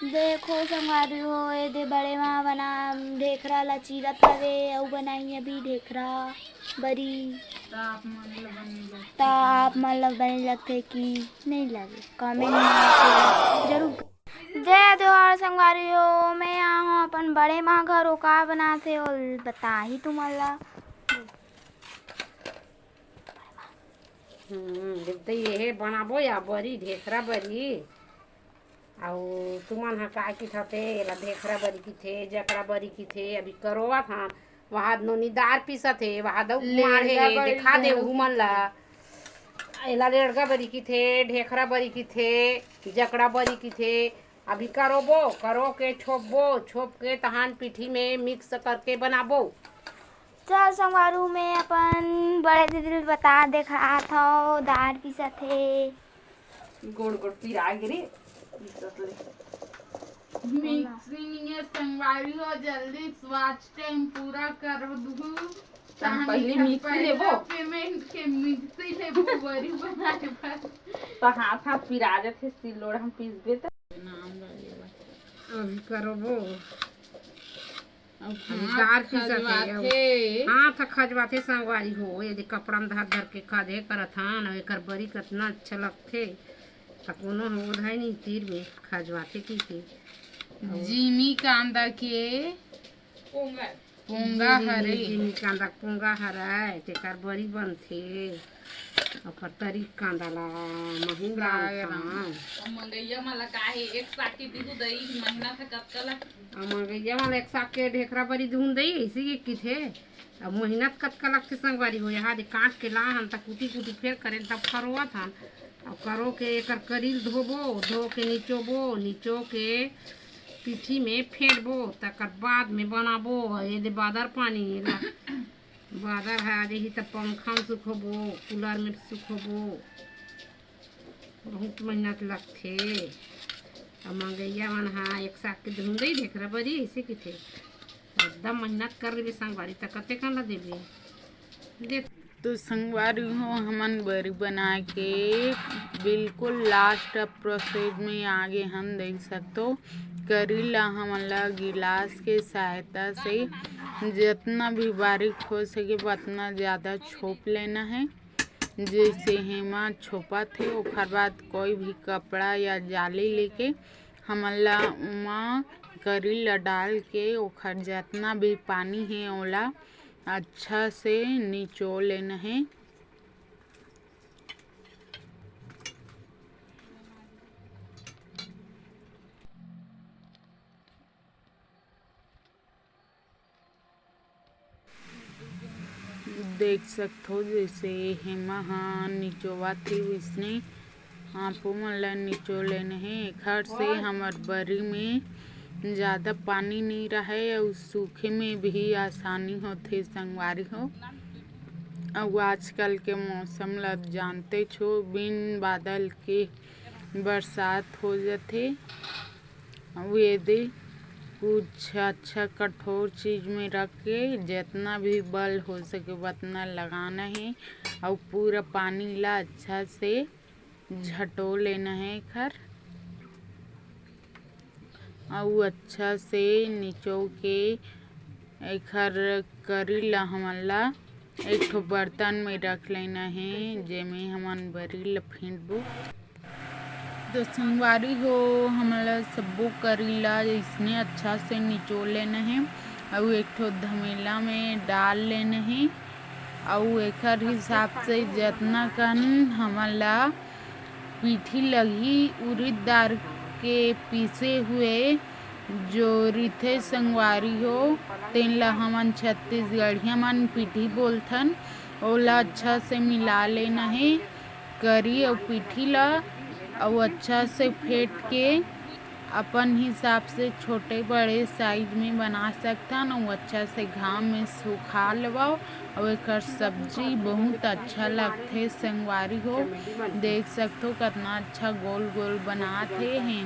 देखो संगवारी हो ए दे बड़े माँ बना ढेखरा ला चीरत हवे अउ बनाई अभी ढेखरा बरी ता आप मन ला बने लगथे कि नहीं लगे कमेंट में जरूर। जय जोहार संगवारी हो, मैं यहाँ हूँ अपन बड़े माँ घर का बनाथे और बता ही तुमन ला। देखते ये बनाबो या बरी ढेखरा बरी आउ तुमन हा काय किथते एला ढेखरा बरी किथे जकड़ा बरी किथे अभी करोवा था वहाँ नोनी दार पीसत हे वहाँ दउ मारे हे दिखा दे उमन ला एला रेड़गा बरी किथे ढेखरा बरी किथे जकड़ा बरी किथे अभी करोबो करो के छोप के तहान पीठी में मिक्स करके बनाबो। चल संगवारू में अपन बड़े दीदी बता देखा था दार पीसत हे गोड़ गोड़ पिरा गिरी मिक्सिंग ये संगवारी हो जल्दी स्वाच टाइम पूरा कर दू पहले मिक्सी लेबो पेमेंट के मिक्सी लेबो बरी बनाए पर तो हाथ पिरा जाथे सिलोड़ हम पीसबे त अभी करबो दार पीसते हाथ खजवाथे संगवारी हो यदि कपड़ा में धर के खदे करत हन एकर बरी कितना अच्छा लगथे कोनो होधा नहीं तीर में खजवाथे की जिमी कांदा के पोंगा हरे जिमी कांदा पोंगा हराय तेकर बरी बनथे ओकर तरी कांदा ला महिंद्रा मंगैया मला काहे एक साकी दिहु दई महीना से कतला मंगैया वाला एक साक के ढेखरा बरी धुन दई इसी के किथे अब मेहनत कतका लगथे संगवारी हो यहाँ दे काट के ला हन त कुटी फेर करे तब करवा था अब करो के एकर करील धो के नीचो के पीठी में फेंटबो तकर बाद में बनाबो ये दे बादर पानी बादर है आज ही तब पंखा में सुखबो कूलर में सुखबो बहुत मेहनत लगथे अब मंगैया मन हा एक साक के धुन दई ढेखरा बरी ऐसे किथे एकदम मेहनत कर लेबे संगवारी त कते कान ला देबे दे तो संगवारी हो हमन बरी बना के बिल्कुल लास्ट प्रोसेस में आगे हम देख सकते करी ला हमन ला गिलास के सहायता से जितना भी बारीक हो सके उतना ज़्यादा छोप लेना है। जैसे हेमा छोपा थे ओकर बाद कोई भी कपड़ा या जाली लेके हमन ला उमा करी ला डाल के ओकर जितना भी पानी है ओला अच्छा से निचोड़ लेना है। देख सकते हो जैसे हेमा हाँ निचोवा थी इसने आपो मन ला निचोड़ लेना है। एखर से हमार बरी में ज़्यादा पानी नहीं रहे और सूखे में भी आसानी होथे संगवारी हो। और आजकल के मौसम ला जानते छो बिन बादल के बरसात हो जाथे और यदि कुछ अच्छा कठोर चीज़ में रख के जितना भी बल हो सके उतना लगाना है और पूरा पानी ला अच्छा से झटो लेना है खर और अच्छा से निचो के एखर करी ला हमन ला एक ठो बर्तन में रख लेना है जेमे हमन बरी ला फेंटबो। तो संगवारी हो हमला सबो करी ला इसने अच्छा से निचोड़ लेना है और एक ठो धमेला में डाल लेना है और एकर हिसाब से जितना कन हमला पीठी लगी उड़द दाल के पीसे हुए जो रिथे संगवारी हो तेन ला हमन छत्तीसगढ़िया मन पीठी बोलथन ओला अच्छा से मिला लेना है करी और पीठी ला और अच्छा से फेंट के अपन हिसाब से छोटे बड़े साइज में बना सकथन और अच्छा से घाम में सुखा लेवाओ और एकर सब्जी बहुत अच्छा लगथे संगवारी हो। देख सकते हो कितना अच्छा गोल गोल बनाते हैं।